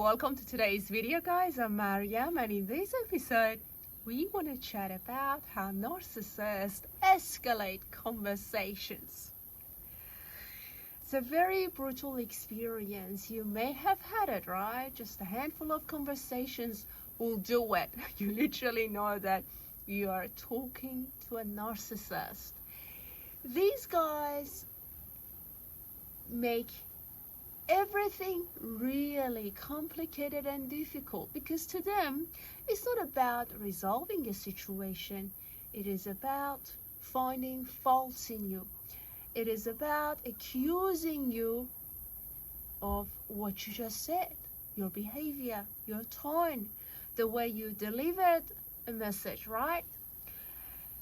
welcome to today's video, guys. I'm Maryam, and in this episode we want to chat about how narcissists escalate conversations. It's a very brutal experience. You may have had it, right? Just a handful of conversations will do it. You literally know that you are talking to a narcissist. These guys make everything really complicated and difficult, because to them it's not about resolving a situation. It is about finding faults in you. It is about accusing you of what you just said, your behavior, your tone, the way you delivered a message, right?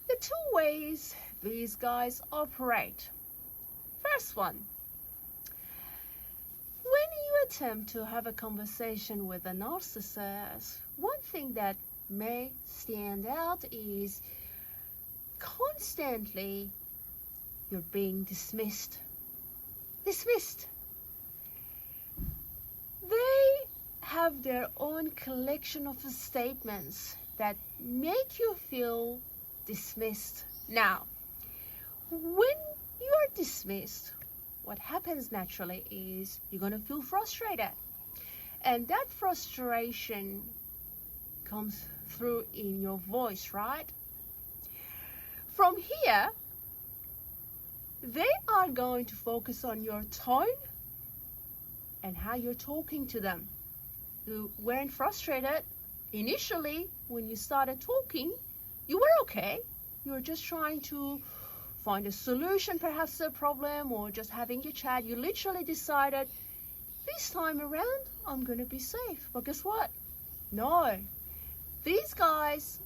The two ways these guys operate. First one, when you attempt to have a conversation with a narcissist, one thing that may stand out is constantly you're being dismissed. Dismissed. They have their own collection of statements that make you feel dismissed. Now, when you are dismissed, what happens naturally is you're going to feel frustrated. And that frustration comes through in your voice, right? From here, they are going to focus on your tone and how you're talking to them. You weren't frustrated initially when you started talking. You were okay. You were just trying to find a solution, perhaps a problem, or just having a chat. You literally decided, this time around, I'm going to be safe. But guess what? No. These guys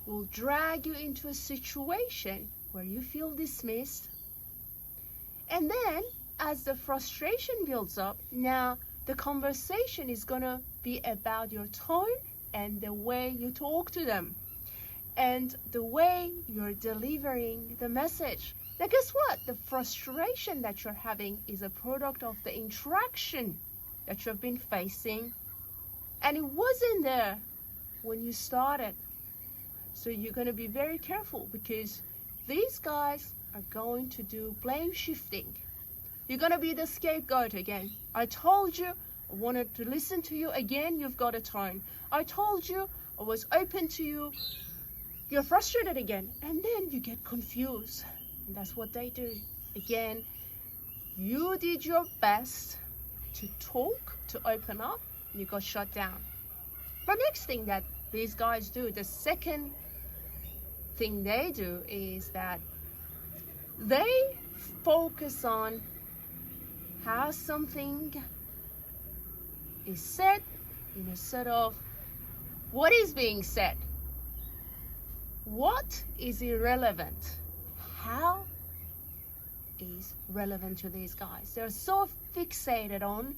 will drag you into a situation where you feel dismissed. And then, as the frustration builds up, now the conversation is going to be about your tone and the way you talk to them, and the way you're delivering the message. Now guess what? The frustration that you're having is a product of the interaction that you've been facing, and it wasn't there when you started. So you're going to be very careful, because these guys are going to do blame shifting. You're going to be the scapegoat again. I told you I wanted to listen to you. Again, you've got a tone. I told you I was open to you. You're frustrated again, and then you get confused. And that's what they do. Again, you did your best to talk, to open up, and you got shut down. The next thing that these guys do, the second thing they do, is that they focus on how something is said instead of what is being said. What is irrelevant? How is relevant to these guys? They're so fixated on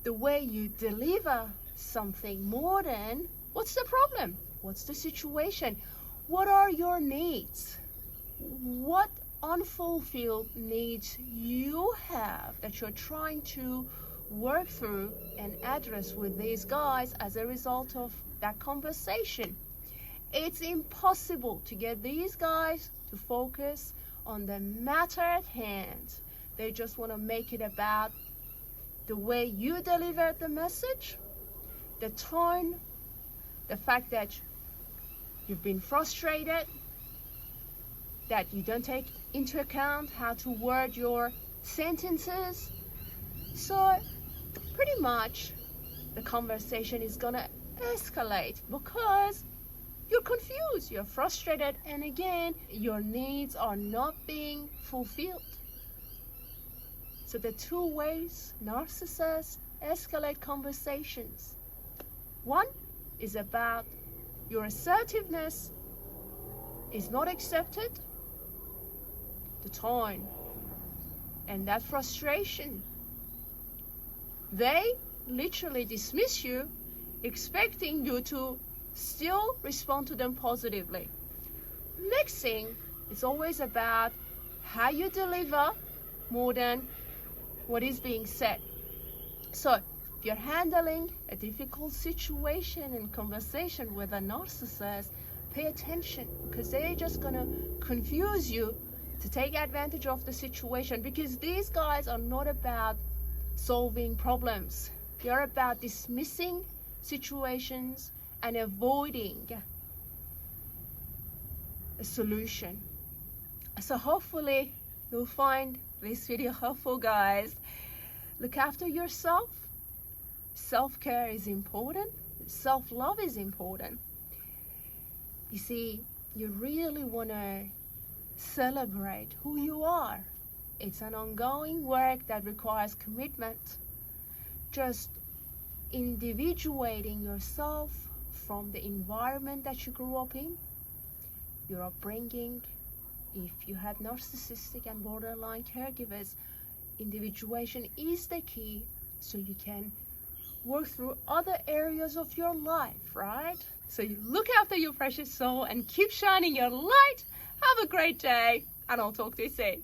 the way you deliver something more than what's the problem? What's the situation? What are your needs? What unfulfilled needs you have that you're trying to work through and address with these guys as a result of that conversation? It's impossible to get these guys to focus on the matter at hand. They just want to make it about the way you deliver the message, the tone, the fact that you've been frustrated, that you don't take into account how to word your sentences. So pretty much the conversation is going to escalate because you're confused, you're frustrated, and again, your needs are not being fulfilled. So the two ways narcissists escalate conversations. One is about your assertiveness is not accepted, the tone, and that frustration. They literally dismiss you, expecting you to still respond to them positively. Next thing, it's always about how you deliver more than what is being said. So If you're handling a difficult situation and conversation with a narcissist, pay attention, because they're just gonna confuse you to take advantage of the situation, because these guys are not about solving problems. They're about dismissing situations and avoiding a solution. So hopefully you'll find this video helpful, guys. Look after yourself. Self-care is important. Self-love is important. You see, you really want to celebrate who you are. It's an ongoing work that requires commitment. Just individuating yourself from the environment that you grew up in, your upbringing. If you had narcissistic and borderline caregivers, individuation is the key, so you can work through other areas of your life, right? So you look after your precious soul and keep shining your light. Have a great day, and I'll talk to you soon.